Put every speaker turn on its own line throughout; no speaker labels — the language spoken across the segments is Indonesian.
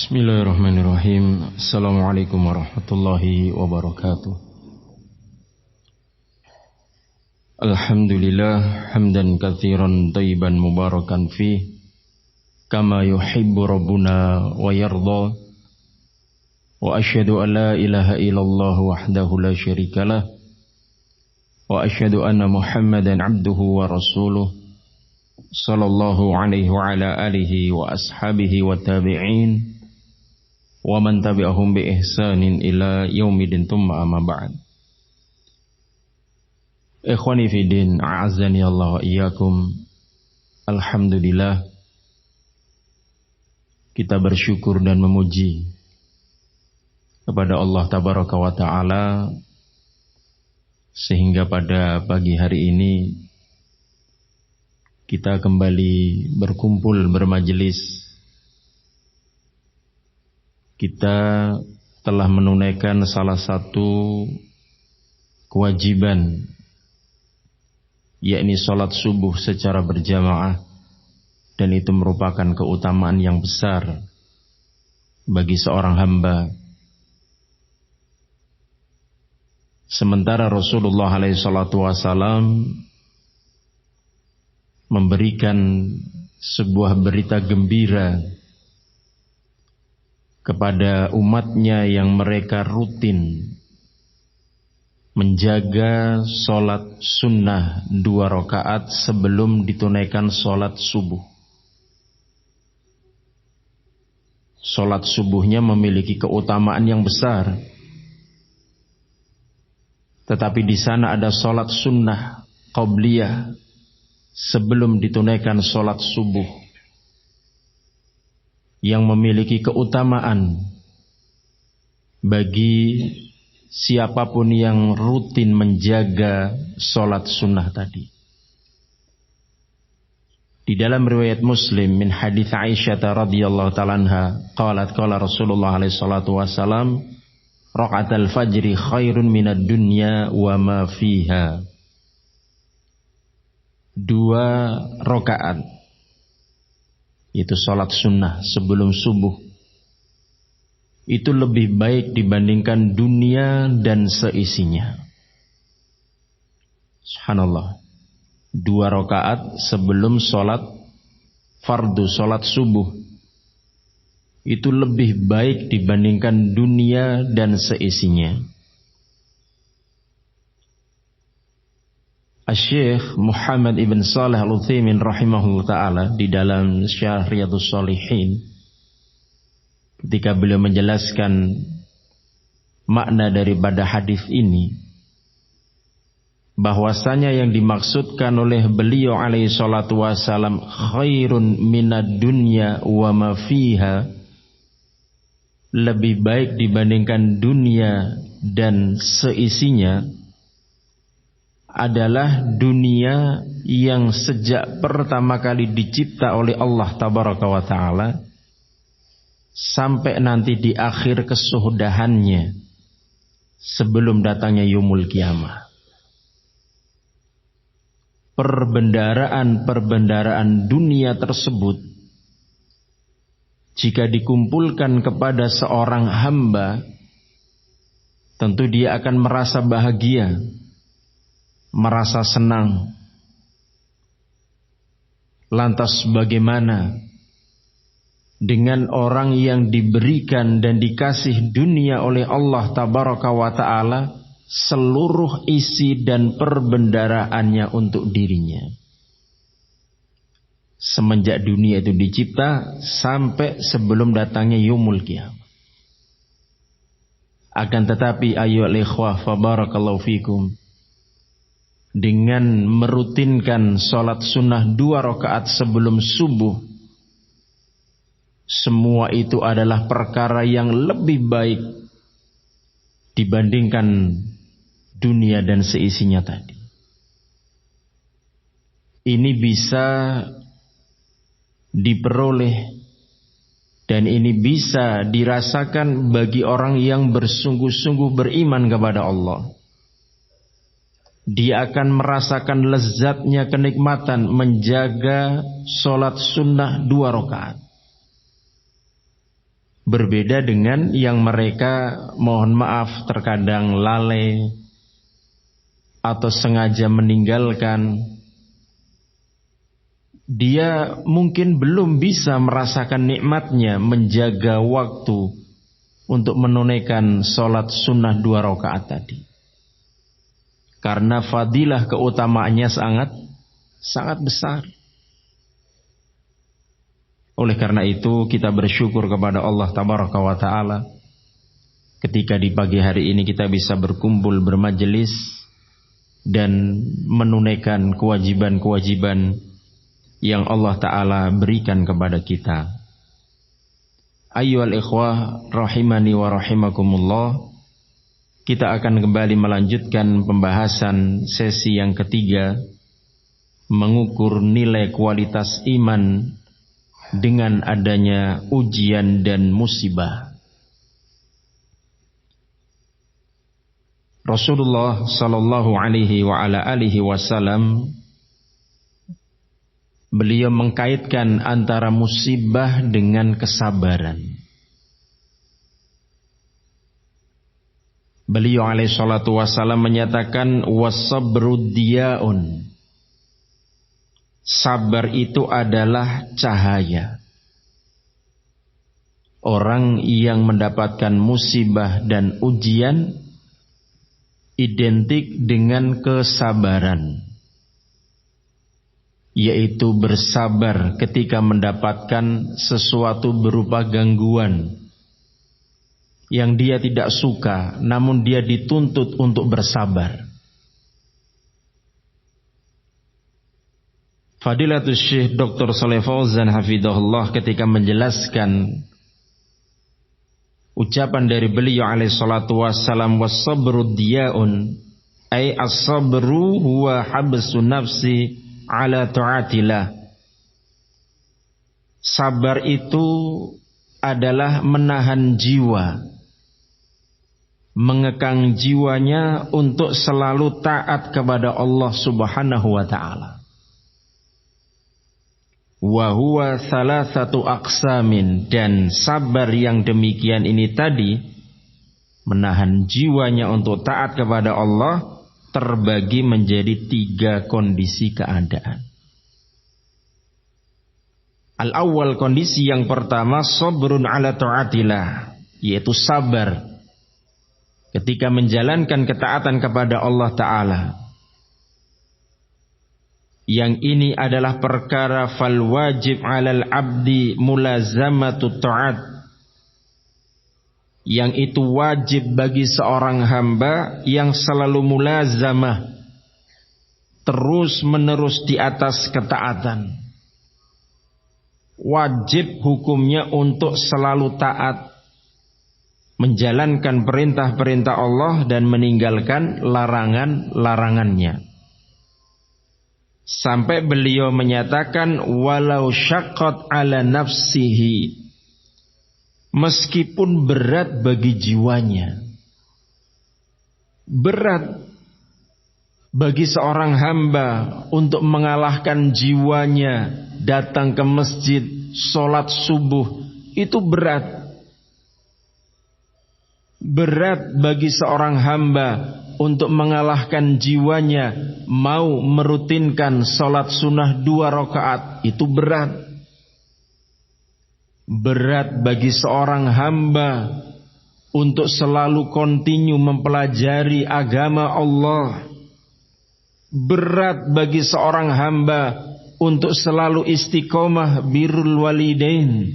Bismillahirrahmanirrahim. Assalamualaikum warahmatullahi wabarakatuh. Alhamdulillah hamdan katsiran thayyiban mubarakan fih kama yuhibbu rabbuna wa yarda. Wa asyhadu an la ilaha illallah wahdahu la syarikalah wa asyhadu anna Muhammadan abduhu wa rasuluh sallallahu alaihi wa ala alihi wa ashabihi wa tabi'in wa man tabi'ahum bi ihsanin ila yaumidin thumma amma ba'd. Ikhwani fi din, a'azzani Allah wa iyyakum. Alhamdulillah, kita bersyukur dan memuji kepada Allah tabaraka wa ta'ala sehingga pada pagi hari ini kita kembali berkumpul bermajelis. Kita telah menunaikan salah satu kewajiban, yakni sholat subuh secara berjamaah, dan itu merupakan keutamaan yang besar bagi seorang hamba. Sementara Rasulullah SAW memberikan sebuah berita gembira kepada umatnya yang mereka rutin menjaga sholat sunnah 2 rakaat sebelum ditunaikan sholat subuh. Sholat subuhnya memiliki keutamaan yang besar, tetapi di sana ada sholat sunnah qabliyah sebelum ditunaikan sholat subuh yang memiliki keutamaan bagi siapapun yang rutin menjaga sholat sunnah tadi. Di dalam riwayat Muslim min hadits Aisyah radhiyallahu ta'ala anha qalat qala Rasulullah alaihi salatu wasalam raqatul fajri khairun minad dunya wa ma fiha. 2 rakaat itu sholat sunnah sebelum subuh itu lebih baik dibandingkan dunia dan seisinya. Subhanallah, 2 rakaat sebelum sholat fardu, sholat subuh, itu lebih baik dibandingkan dunia dan seisinya. Asy-Syaikh Muhammad ibn Shalih Al-Utsaimin rahimahullah ta'ala di dalam Syarh Riyadhus Shalihin, ketika beliau menjelaskan makna daripada hadis ini, bahwasanya yang dimaksudkan oleh beliau alaihi salatu wasalam khairun minad dunya wa ma fiha, lebih baik dibandingkan dunia dan seisinya, adalah dunia yang sejak pertama kali dicipta oleh Allah tabaraka wa ta'ala sampai nanti di akhir kesudahannya sebelum datangnya yaumul kiamah. Perbendaraan dunia tersebut jika dikumpulkan kepada seorang hamba, tentu dia akan merasa bahagia, merasa senang. Lantas bagaimana dengan orang yang diberikan dan dikasih dunia oleh Allah tabaraka wa ta'ala seluruh isi dan perbendaraannya untuk dirinya, semenjak dunia itu dicipta sampai sebelum datangnya yaumul qiyamah. Akan tetapi ayyuhal ikhwah fa barakallahu fikum, dengan merutinkan sholat sunnah 2 rakaat sebelum subuh, semua itu adalah perkara yang lebih baik dibandingkan dunia dan seisinya tadi. Ini bisa diperoleh dan ini bisa dirasakan bagi orang yang bersungguh-sungguh beriman kepada Allah. Dia akan merasakan lezatnya kenikmatan menjaga sholat sunnah 2 rakaat. Berbeda dengan yang mereka, mohon maaf, terkadang lalai atau sengaja meninggalkan. Dia mungkin belum bisa merasakan nikmatnya menjaga waktu untuk menunaikan sholat sunnah 2 rakaat tadi. Karena fadilah keutamaannya sangat besar. Oleh karena itu kita bersyukur kepada Allah Tabaraka wa Ta'ala ketika di pagi hari ini kita bisa berkumpul bermajelis dan menunaikan kewajiban-kewajiban yang Allah Ta'ala berikan kepada kita. Ayyuhal ikhwah rahimani wa rahimakumullah, kita akan kembali melanjutkan pembahasan sesi yang ketiga, mengukur nilai kualitas iman dengan adanya ujian dan musibah. Rasulullah sallallahu alaihi wa ala alihi wasallam, beliau mengkaitkan antara musibah dengan kesabaran. Beliau alaihi salatu wasallam menyatakan was-sabru diyaun. Sabar itu adalah cahaya. Orang yang mendapatkan musibah dan ujian identik dengan kesabaran, yaitu bersabar ketika mendapatkan sesuatu berupa gangguan yang dia tidak suka, namun dia dituntut untuk bersabar. Fadilatul Syekh Dr. Shalih Fauzan hafidhahullah ketika menjelaskan ucapan dari beliau alaihi salatu wassalam, was-sabru diyaun, ay as-sabru huwa habsu nafsi ala ta'atillah. Sabar itu adalah menahan jiwa, mengekang jiwanya untuk selalu taat kepada Allah Subhanahu wa ta'ala. Wa huwa thalathatu aqsamin, dan sabar yang demikian ini tadi, menahan jiwanya untuk taat kepada Allah, terbagi menjadi 3 kondisi keadaan. Al-awwal, kondisi yang pertama, sabrun ala ta'atillah, yaitu sabar ketika menjalankan ketaatan kepada Allah Ta'ala. Yang ini adalah perkara fal wajib alal abdi mulazamatu ta'at, yang itu wajib bagi seorang hamba yang selalu mulazamah, terus menerus di atas ketaatan. Wajib hukumnya untuk selalu taat, menjalankan perintah-perintah Allah dan meninggalkan larangan-larangannya. Sampai beliau menyatakan walau syaqqat ala nafsihi, meskipun berat bagi jiwanya. Berat bagi seorang hamba untuk mengalahkan jiwanya, datang ke masjid, sholat subuh, itu berat. Berat bagi seorang hamba untuk mengalahkan jiwanya, mau merutinkan sholat sunnah 2 rakaat, itu berat. Berat bagi seorang hamba untuk selalu kontinu mempelajari agama Allah. Berat bagi seorang hamba untuk selalu istiqomah birrul walidain,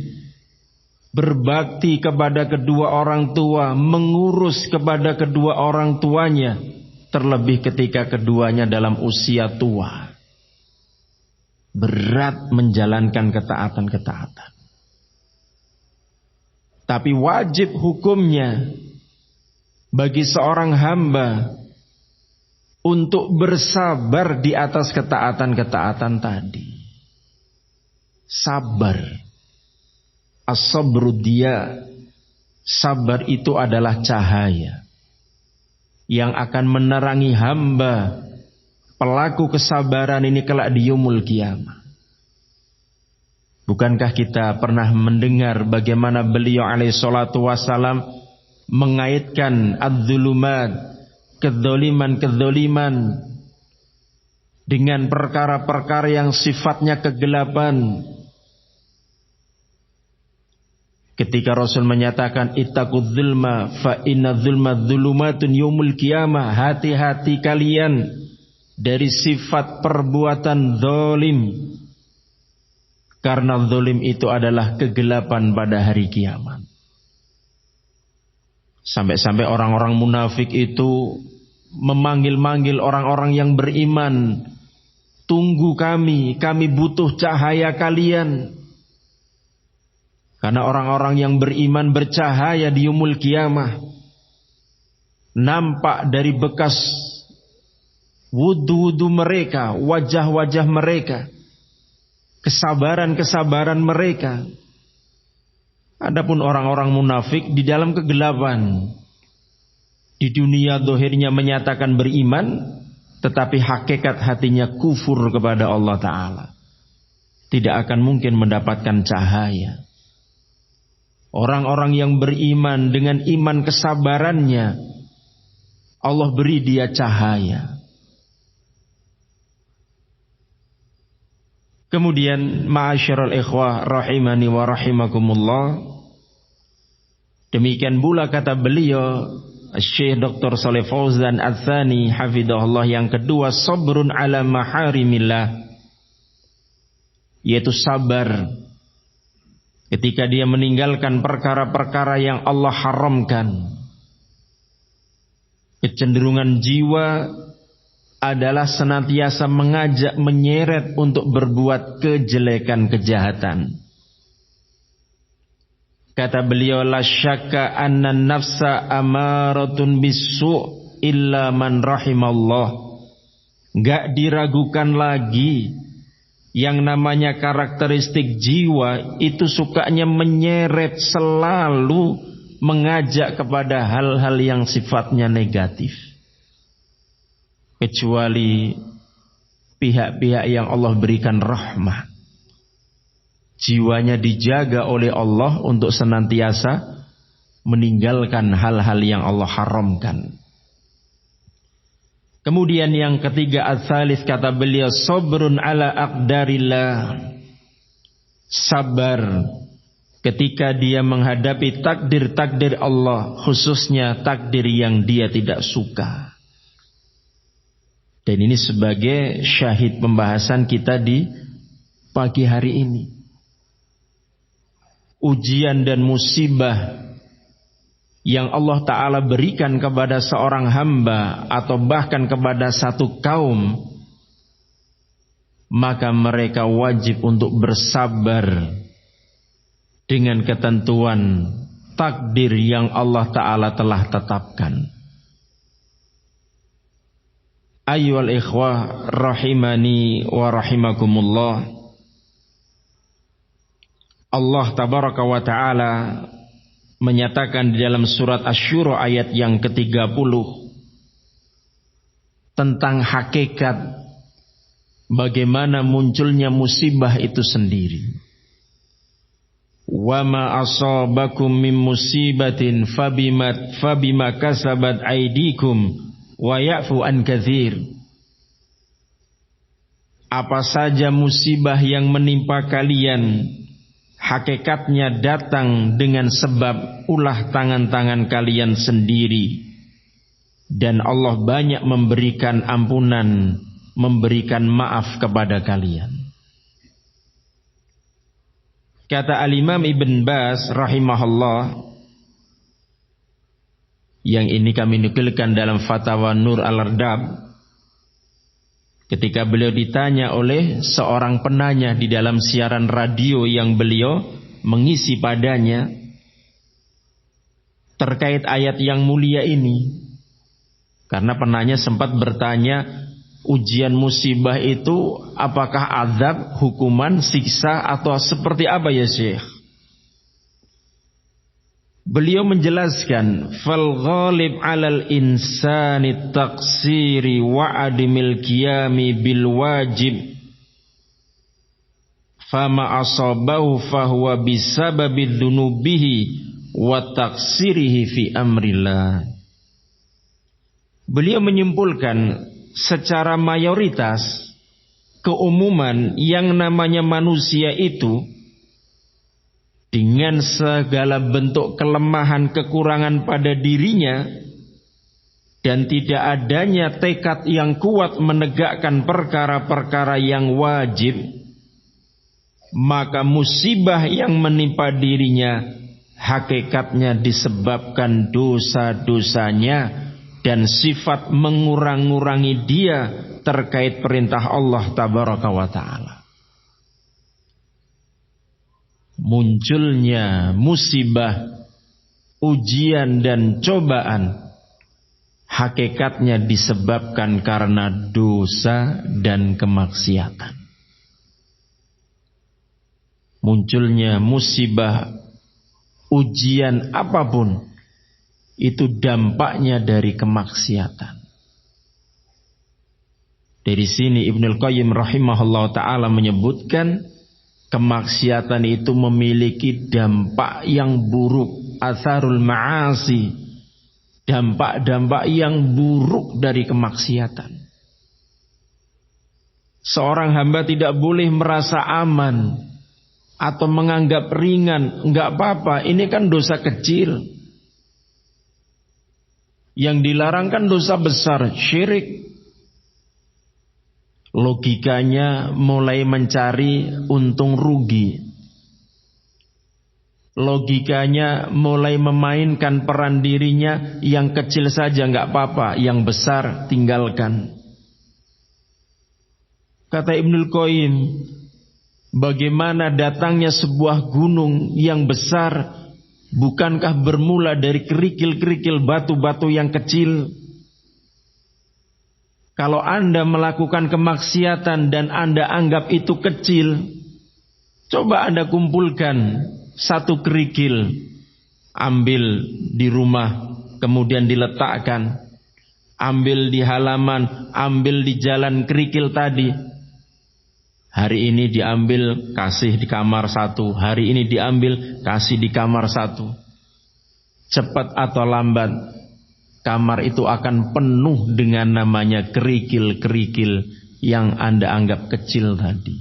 berbakti kepada kedua orang tua, mengurus kepada kedua orang tuanya, terlebih ketika keduanya dalam usia tua. Berat menjalankan ketaatan-ketaatan. Tapi wajib hukumnya bagi seorang hamba untuk bersabar di atas ketaatan-ketaatan tadi. Sabar. As-sabru dia, sabar itu adalah cahaya yang akan menerangi hamba pelaku kesabaran ini kelak di yaumul qiyamah. Bukankah kita pernah mendengar bagaimana beliau alaihi salatu wassalam mengaitkan adz-dzulumat, kedzaliman dengan perkara-perkara yang sifatnya kegelapan. Ketika Rasul menyatakan ittaqudz zulma fa inna dzulma dzulumatun yaumul qiyamah, hati-hati kalian dari sifat perbuatan zalim, karena zalim itu adalah kegelapan pada hari kiamat. Sampai-sampai orang-orang munafik itu memanggil-manggil orang-orang yang beriman, tunggu kami butuh cahaya kalian. Karena orang-orang yang beriman bercahaya di yaumul qiyamah, nampak dari bekas wudu-wudu mereka, wajah-wajah mereka, kesabaran-kesabaran mereka. Adapun orang-orang munafik di dalam kegelapan, di dunia zahirnya menyatakan beriman, tetapi hakikat hatinya kufur kepada Allah Ta'ala, tidak akan mungkin mendapatkan cahaya. Orang-orang yang beriman dengan iman kesabarannya, Allah beri dia cahaya. Kemudian ma'asyiral ikhwah rahimani wa rahimakumullah, demikian pula kata beliau Syekh Dr. Shalih Fauzan Ats-Tsani hafizahullah, yang kedua sabrun ala maharimillah, yaitu sabar ketika dia meninggalkan perkara-perkara yang Allah haramkan. Kecenderungan jiwa adalah senantiasa mengajak, menyeret untuk berbuat kejelekan, kejahatan. Kata beliau, la syakka anna nafsa amaratun bisu' illa man rahimallah. Gak diragukan lagi, yang namanya karakteristik jiwa itu sukanya menyeret, selalu mengajak kepada hal-hal yang sifatnya negatif. Kecuali pihak-pihak yang Allah berikan rahmah, jiwanya dijaga oleh Allah untuk senantiasa meninggalkan hal-hal yang Allah haramkan. Kemudian yang ketiga, ats-tsalits, kata beliau sabrun ala aqdarillah, sabar ketika dia menghadapi takdir-takdir Allah, khususnya takdir yang dia tidak suka. Dan ini sebagai syahid pembahasan kita di pagi hari ini. Ujian dan musibah yang Allah Ta'ala berikan kepada seorang hamba atau bahkan kepada satu kaum, maka mereka wajib untuk bersabar dengan ketentuan takdir yang Allah Ta'ala telah tetapkan. Ayyuhal ikhwah rahimani wa rahimakumullah, Allah Tabaraka wa Ta'ala menyatakan di dalam surat Asy-Syura ayat yang ke-30 tentang hakikat bagaimana munculnya musibah itu sendiri. Wa ma asabakum min musibatin fabima kasabat aydikum wa ya'fu an katsir. Apa saja musibah yang menimpa kalian, hakikatnya datang dengan sebab ulah tangan-tangan kalian sendiri. Dan Allah banyak memberikan ampunan, memberikan maaf kepada kalian. Kata Al-Imam Ibn Baz rahimahullah, yang ini kami nukilkan dalam Fatwa Nur Al-Ardab, ketika beliau ditanya oleh seorang penanya di dalam siaran radio yang beliau mengisi padanya terkait ayat yang mulia ini. Karena penanya sempat bertanya, ujian musibah itu apakah azab, hukuman, siksa, atau seperti apa ya Syekh? Beliau menjelaskan, fal ghalib 'alal insani taqsiri wa adimil qiyami bil wajib fama asabahu fahuwa bisababi dzunubihi wa taqsirihi fi amrillah. Beliau menyimpulkan secara mayoritas keumuman yang namanya manusia itu dengan segala bentuk kelemahan kekurangan pada dirinya dan tidak adanya tekad yang kuat menegakkan perkara-perkara yang wajib, maka musibah yang menimpa dirinya hakikatnya disebabkan dosa-dosanya dan sifat mengurang-ngurangi dia terkait perintah Allah tabaraka wa ta'ala. Munculnya musibah, ujian dan cobaan hakikatnya disebabkan karena dosa dan kemaksiatan. Munculnya musibah, ujian apapun itu dampaknya dari kemaksiatan. Dari sini Ibnul Qayyim rahimahullah ta'ala menyebutkan kemaksiatan itu memiliki dampak yang buruk, atharul ma'asi, dampak-dampak yang buruk dari kemaksiatan. Seorang hamba tidak boleh merasa aman atau menganggap ringan, enggak apa-apa, ini kan dosa kecil. Yang dilarang kan dosa besar, syirik. Logikanya mulai mencari untung rugi. Logikanya mulai memainkan peran dirinya, yang kecil saja enggak apa-apa, yang besar tinggalkan. Kata Ibnul Qayyim, bagaimana datangnya sebuah gunung yang besar bukankah bermula dari kerikil-kerikil batu-batu yang kecil? Kalau Anda melakukan kemaksiatan dan Anda anggap itu kecil, coba Anda kumpulkan satu kerikil, ambil di rumah, kemudian diletakkan, ambil di halaman, ambil di jalan kerikil tadi. Hari ini diambil, kasih di kamar satu. Hari ini diambil, kasih di kamar satu. Cepat atau lambat, kamar itu akan penuh dengan namanya kerikil-kerikil yang Anda anggap kecil tadi.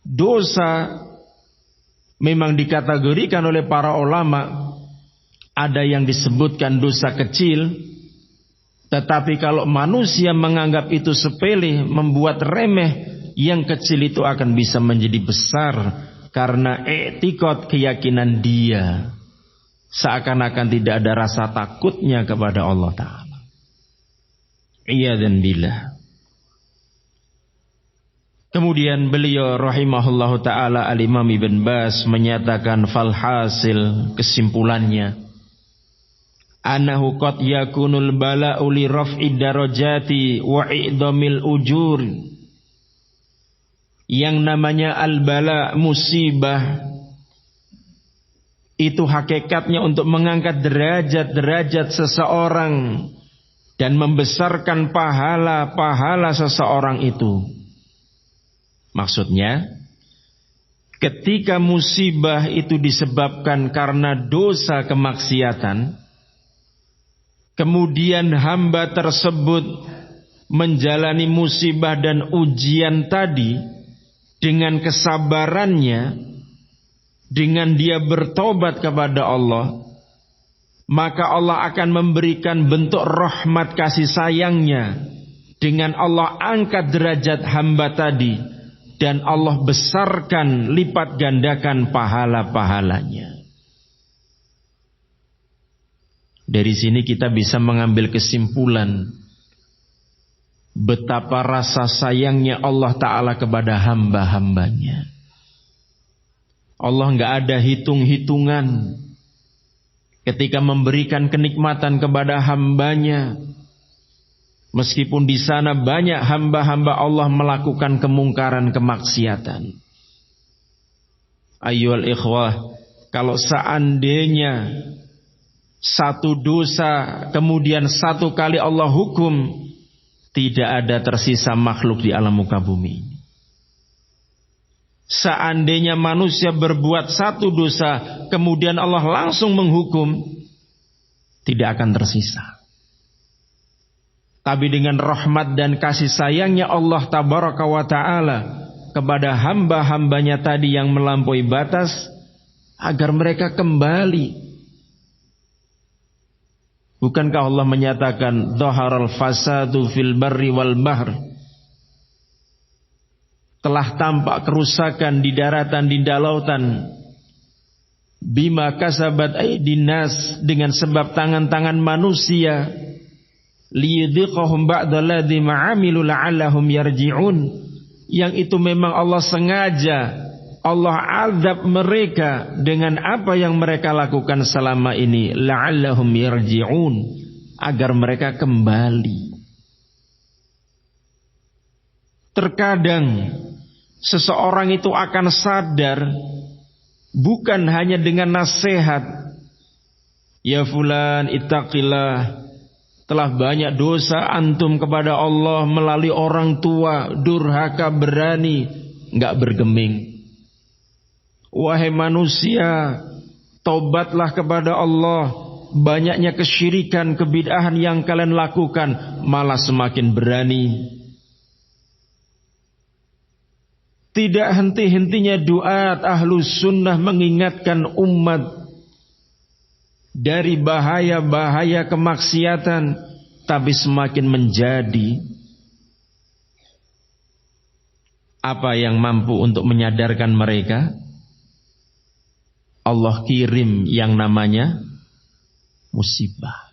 Dosa memang dikategorikan oleh para ulama, ada yang disebutkan dosa kecil, tetapi kalau manusia menganggap itu sepele, membuat remeh, yang kecil itu akan bisa menjadi besar karena i'tiqad, keyakinan dia seakan-akan tidak ada rasa takutnya kepada Allah Ta'ala. Iyadzan billah. Kemudian beliau rahimahullahu ta'ala al-Imam Ibn Baz menyatakan falhasil, kesimpulannya, annahu qad yakunul bala'u li raf'i darajati wa i'damil ujur. Yang namanya al-bala, musibah, itu hakikatnya untuk mengangkat derajat-derajat seseorang dan membesarkan pahala-pahala seseorang itu. Maksudnya, ketika musibah itu disebabkan karena dosa kemaksiatan, kemudian hamba tersebut menjalani musibah dan ujian tadi dengan kesabarannya, dengan dia bertobat kepada Allah, maka Allah akan memberikan bentuk rahmat kasih sayangnya dengan Allah angkat derajat hamba tadi, dan Allah besarkan, lipat gandakan pahala-pahalanya. Dari sini kita bisa mengambil kesimpulan betapa rasa sayangnya Allah Ta'ala kepada hamba-hambanya. Allah enggak ada hitung-hitungan ketika memberikan kenikmatan kepada hambanya. Meskipun di sana banyak hamba-hamba Allah melakukan kemungkaran, kemaksiatan. Ayyuhal ikhwah, kalau seandainya satu dosa kemudian satu kali Allah hukum, tidak ada tersisa makhluk di alam muka bumi. Seandainya manusia berbuat satu dosa, kemudian Allah langsung menghukum, tidak akan tersisa. Tapi dengan rahmat dan kasih sayangnya Allah tabaraka wa ta'ala kepada hamba-hambanya tadi yang melampaui batas, agar mereka kembali. Bukankah Allah menyatakan dhaharal fasadu fil barri wal bahr, telah tampak kerusakan di daratan, di lautan, bima kasabat aydin nas, dengan sebab tangan-tangan manusia, liyudhiqahum ba'daladzi ma'amilu la'allahum yarji'un, yang itu memang Allah sengaja, Allah azab mereka dengan apa yang mereka lakukan selama ini, la'allahum yarji'un, agar mereka kembali. Terkadang seseorang itu akan sadar bukan hanya dengan nasihat, ya fulan ittaqillah, telah banyak dosa antum kepada Allah melalui orang tua, durhaka, berani, enggak bergeming. Wahai manusia, taubatlah kepada Allah, banyaknya kesyirikan, kebid'ahan yang kalian lakukan, malah semakin berani. Tidak henti-hentinya duat ahlus sunnah mengingatkan umat dari bahaya-bahaya kemaksiatan, tapi semakin menjadi. Apa yang mampu untuk menyadarkan mereka? Allah kirim yang namanya musibah.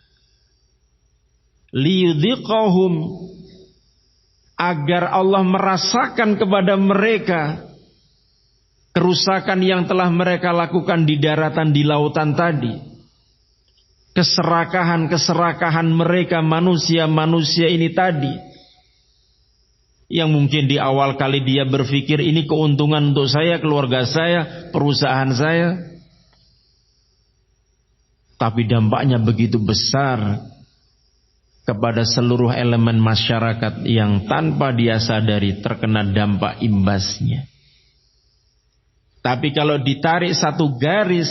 Liyudhiqahum, agar Allah merasakan kepada mereka kerusakan yang telah mereka lakukan di daratan, di lautan tadi. Keserakahan mereka manusia-manusia ini tadi, yang mungkin di awal kali dia berpikir ini keuntungan untuk saya, keluarga saya, perusahaan saya, tapi dampaknya begitu besar kepada seluruh elemen masyarakat yang tanpa dia sadari terkena dampak imbasnya. Tapi kalau ditarik satu garis,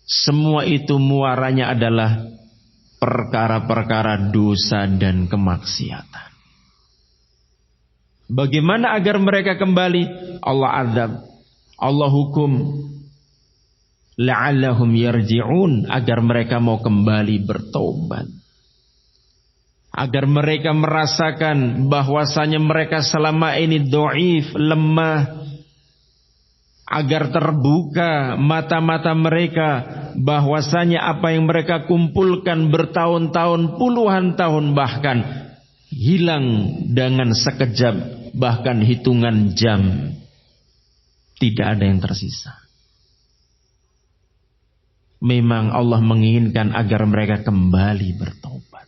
semua itu muaranya adalah perkara-perkara dosa dan kemaksiatan. Bagaimana agar mereka kembali? Allah azab, Allah hukum, la'allahum yarji'un, agar mereka mau kembali bertobat, agar mereka merasakan bahwasanya mereka selama ini dhaif, lemah, agar terbuka mata-mata mereka bahwasanya apa yang mereka kumpulkan bertahun-tahun, puluhan tahun bahkan, hilang dengan sekejap, bahkan hitungan jam, tidak ada yang tersisa. Memang Allah menginginkan agar mereka kembali bertobat.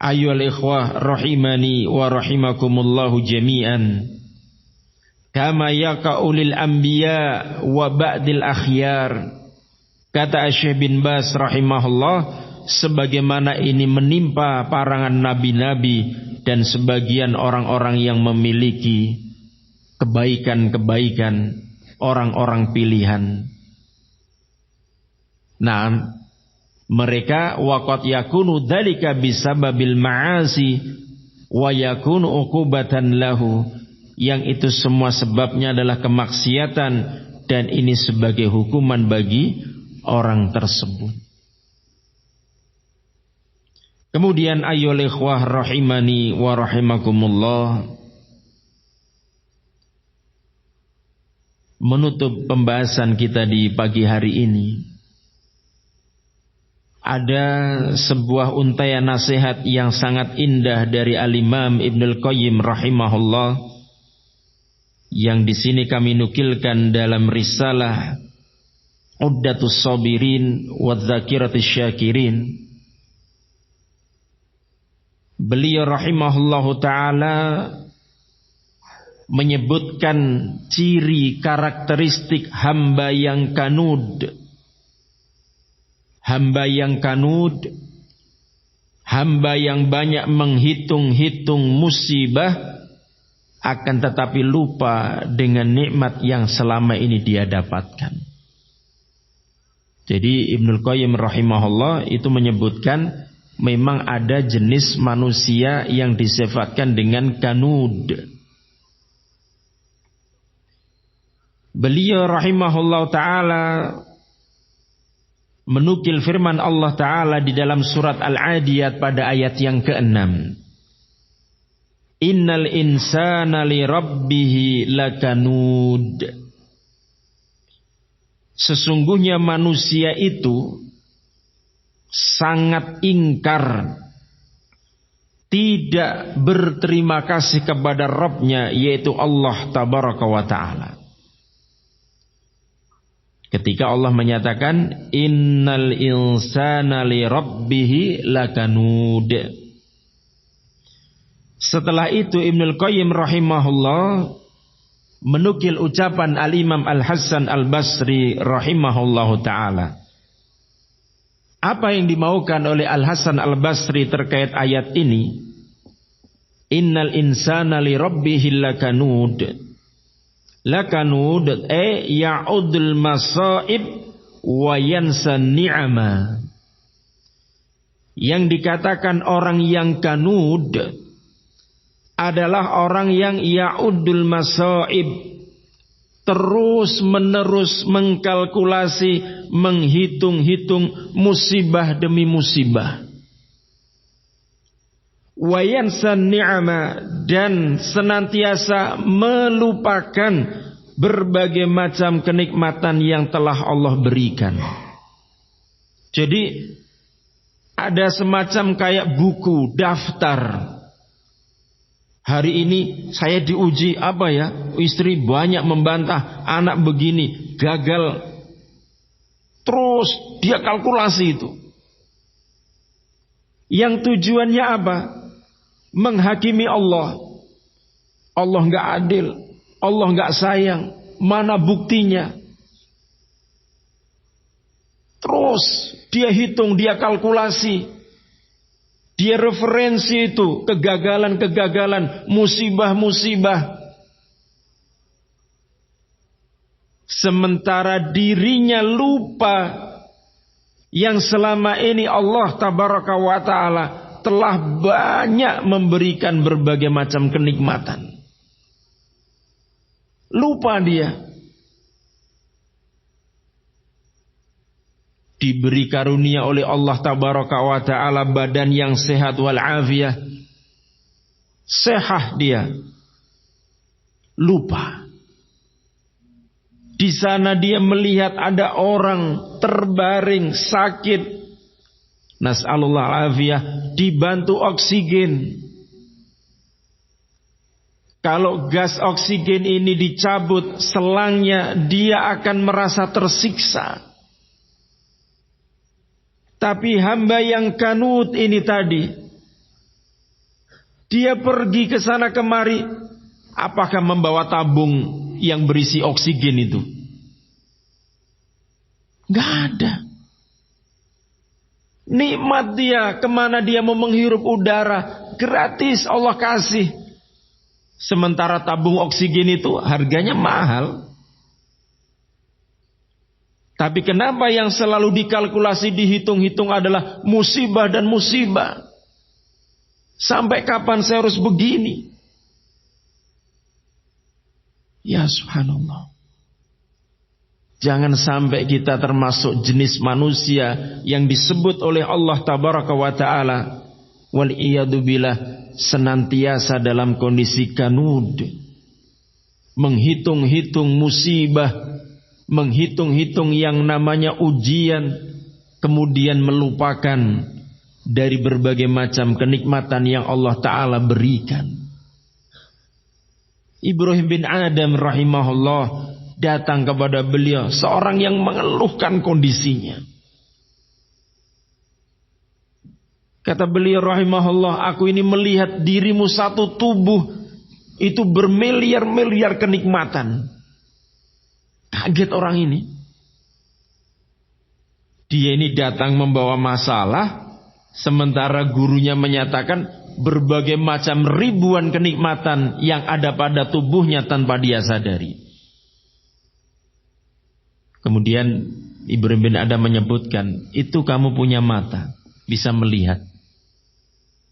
Ayyuhal ikhwah rahimani wa rahimakumullahu jami'an, kama yaqa'ulil anbiya wa ba'dil akhyar, kata Syekh bin Baz rahimahullah, sebagaimana ini menimpa parangan nabi-nabi dan sebagian orang-orang yang memiliki kebaikan-kebaikan, orang-orang pilihan. Nah, mereka waqad yakunu dzalika bisababil ma'asi wa yakunu uqubatan lahu, yang itu semua sebabnya adalah kemaksiatan dan ini sebagai hukuman bagi orang tersebut. Kemudian ayyuhal ikhwah rahimani wa rahimakumullah, menutup pembahasan kita di pagi hari ini, ada sebuah untaian nasihat yang sangat indah dari Al-Imam Ibnul Qayyim rahimahullah, yang di sini kami nukilkan dalam risalah Uddatus Sabirin wa Dzakiratus Syakirin. Beliau rahimahullahu ta'ala menyebutkan ciri karakteristik hamba yang kanud. Hamba yang kanud, hamba yang banyak menghitung-hitung musibah, akan tetapi lupa dengan nikmat yang selama ini dia dapatkan. Jadi Ibnul Qayyim rahimahullah itu menyebutkan memang ada jenis manusia yang disifatkan dengan kanud. Beliau rahimahullah ta'ala menukil firman Allah ta'ala di dalam surat Al-Adiyat pada ayat yang ke-6. Innal insana li rabbihi lakanud. Sesungguhnya manusia itu sangat ingkar, tidak berterima kasih kepada Rabbnya, yaitu Allah tabaraka wa ta'ala. Ketika Allah menyatakan innal insana li rabbihi lakanud. Setelah itu Ibnul Qayyim rahimahullah menukil ucapan Al-Imam Al-Hasan Al-Basri rahimahullahu ta'ala. Apa yang dimaukan oleh Al-Hasan Al-Basri terkait ayat ini? Innal insana li rabbihi lakanud. Lakanud ya'udul masaib wa yansa ni'ama. Yang dikatakan orang yang kanud adalah orang yang ya'udul masaib, terus menerus mengkalkulasi, menghitung-hitung musibah demi musibah. Wa yansa ni'ama, dan senantiasa melupakan berbagai macam kenikmatan yang telah Allah berikan. Jadi ada semacam kayak buku, daftar. Hari ini saya diuji apa ya? Istri banyak membantah, anak begini, gagal. Terus dia kalkulasi itu. Yang tujuannya apa? Menghakimi Allah. Allah enggak adil, Allah enggak sayang. Mana buktinya? Terus dia hitung, dia kalkulasi. Dia referensi itu, kegagalan-kegagalan, musibah-musibah. Sementara dirinya lupa yang selama ini Allah tabaraka wa ta'ala telah banyak memberikan berbagai macam kenikmatan. Lupa dia. Diberi karunia oleh Allah tabaraka wa ta'ala badan yang sehat wal afiyah. Sehat dia. Lupa. Di sana dia melihat ada orang terbaring sakit. Nas'alullah al-afiyah, dibantu oksigen. Kalau gas oksigen ini dicabut selangnya, dia akan merasa tersiksa. Tapi hamba yang kanut ini tadi, dia pergi ke sana kemari, apakah membawa tabung yang berisi oksigen itu? Gak ada. Nikmat dia, kemana dia mau menghirup udara, gratis Allah kasih. Sementara tabung oksigen itu harganya mahal. Tapi kenapa yang selalu dikalkulasi, dihitung-hitung adalah musibah dan musibah? Sampai kapan saya harus begini? Ya subhanallah. Jangan sampai kita termasuk jenis manusia yang disebut oleh Allah tabaraka wa ta'ala wal iyadu billah, senantiasa dalam kondisi kanud, menghitung-hitung musibah, menghitung-hitung yang namanya ujian, kemudian melupakan dari berbagai macam kenikmatan yang Allah ta'ala berikan. Ibrahim bin Adam rahimahullah datang kepada beliau, seorang yang mengeluhkan kondisinya. Kata beliau rahimahullah, aku ini melihat dirimu satu tubuh itu bermiliar-miliar kenikmatan. Kaget orang ini. Dia ini datang membawa masalah, sementara gurunya menyatakan berbagai macam ribuan kenikmatan yang ada pada tubuhnya tanpa dia sadari. Kemudian Ibrahim bin Adam menyebutkan, itu kamu punya mata, bisa melihat.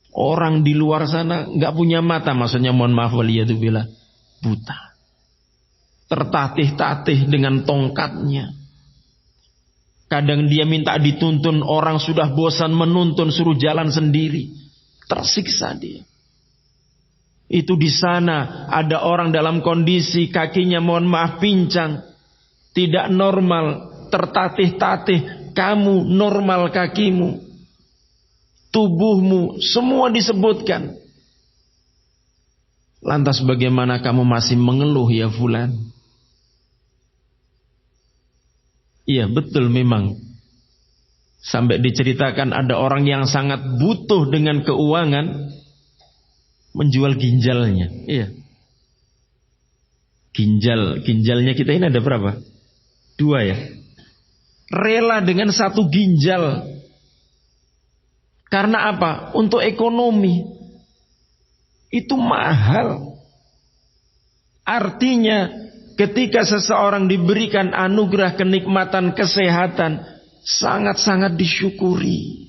Orang di luar sana nggak punya mata, maksudnya mohon maaf waliyadzubillah, buta. Tertatih-tatih dengan tongkatnya. Kadang dia minta dituntun, orang sudah bosan menuntun, suruh jalan sendiri. Tersiksa dia. Itu di sana ada orang dalam kondisi kakinya mohon maaf pincang, tidak normal, tertatih-tatih. Kamu normal kakimu, tubuhmu, semua disebutkan. Lantas bagaimana kamu masih mengeluh ya fulan? Iya betul memang. Sampai diceritakan ada orang yang sangat butuh dengan keuangan, menjual ginjalnya. Iya. Ginjalnya kita ini ada berapa? 2 ya. Rela dengan 1 ginjal. Karena apa? Untuk ekonomi. Itu mahal. Artinya ketika seseorang diberikan anugerah kenikmatan kesehatan, sangat-sangat disyukuri.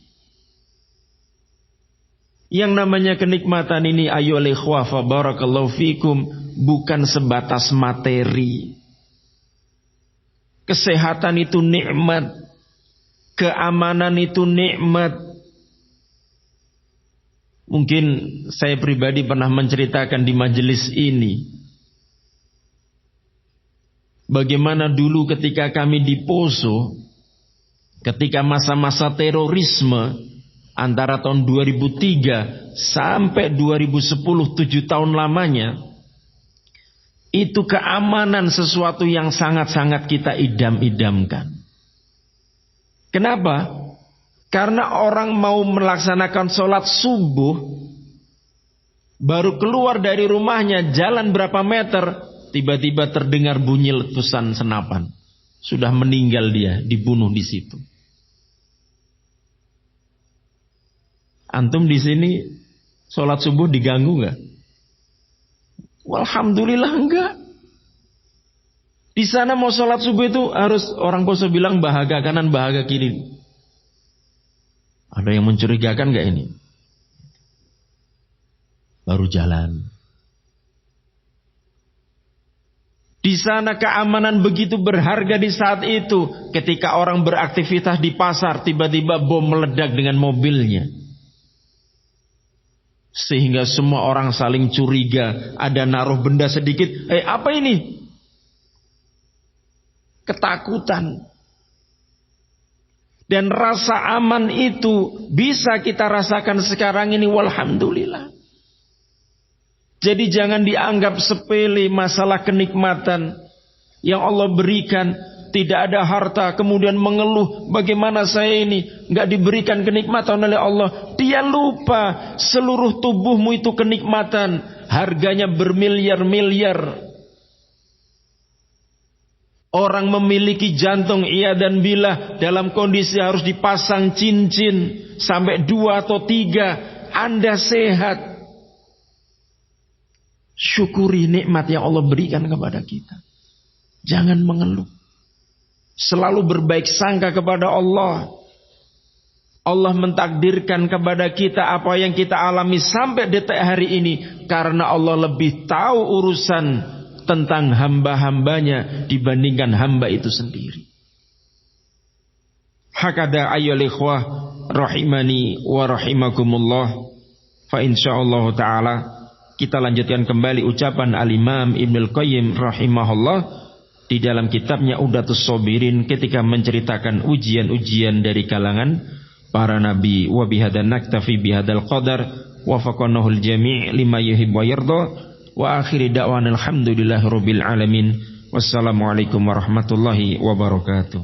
Yang namanya kenikmatan ini ayyuhal ikhwah fa barakallahu fikum, bukan sebatas materi. Kesehatan itu nikmat, keamanan itu nikmat. Mungkin saya pribadi pernah menceritakan di majelis ini, bagaimana dulu ketika kami di Poso, ketika masa-masa terorisme antara tahun 2003 sampai 2010, 7 tahun lamanya, itu keamanan sesuatu yang sangat-sangat kita idam-idamkan. Kenapa? Karena orang mau melaksanakan sholat subuh, baru keluar dari rumahnya, jalan berapa meter, tiba-tiba terdengar bunyi letusan senapan. Sudah meninggal dia, dibunuh di situ. Antum di sini sholat subuh diganggu nggak? Alhamdulillah enggak. Di sana mau sholat subuh itu harus orang Poso bilang bahaga kanan, bahaga kiri. Ada yang mencurigakan nggak ini? Baru jalan. Di sana keamanan begitu berharga di saat itu. Ketika orang beraktivitas di pasar, tiba-tiba bom meledak dengan mobilnya. Sehingga semua orang saling curiga. Ada naruh benda sedikit. Apa ini? Ketakutan. Dan rasa aman itu bisa kita rasakan sekarang ini. Walhamdulillah. Jadi jangan dianggap sepele masalah kenikmatan yang Allah berikan. Tidak ada harta kemudian mengeluh, bagaimana saya ini gak diberikan kenikmatan oleh Allah. Dia lupa seluruh tubuhmu itu kenikmatan, harganya bermiliar-miliar. Orang memiliki jantung iya dan billah, dalam kondisi harus dipasang cincin sampai 2 atau 3. Anda sehat, syukuri nikmat yang Allah berikan kepada kita. Jangan mengeluh. Selalu berbaik sangka kepada Allah. Allah mentakdirkan kepada kita apa yang kita alami sampai detik hari ini, karena Allah lebih tahu urusan tentang hamba-hambanya dibandingkan hamba itu sendiri. Hakada ayyuhal ikhwah rahimani wa rahimakumullah. Fa insyaallah taala kita lanjutkan kembali ucapan Al-Imam Ibnul Qayyim rahimahullah di dalam kitabnya Udatus Sobirin ketika menceritakan ujian-ujian dari kalangan para nabi. Wa bihadan naktafi bihadal qadar wa faqanahul jami' lima yuhib wa yarda wa akhiri da'wan alhamdulillahi rabbil alamin. Wassalamualaikum warahmatullahi wabarakatuh.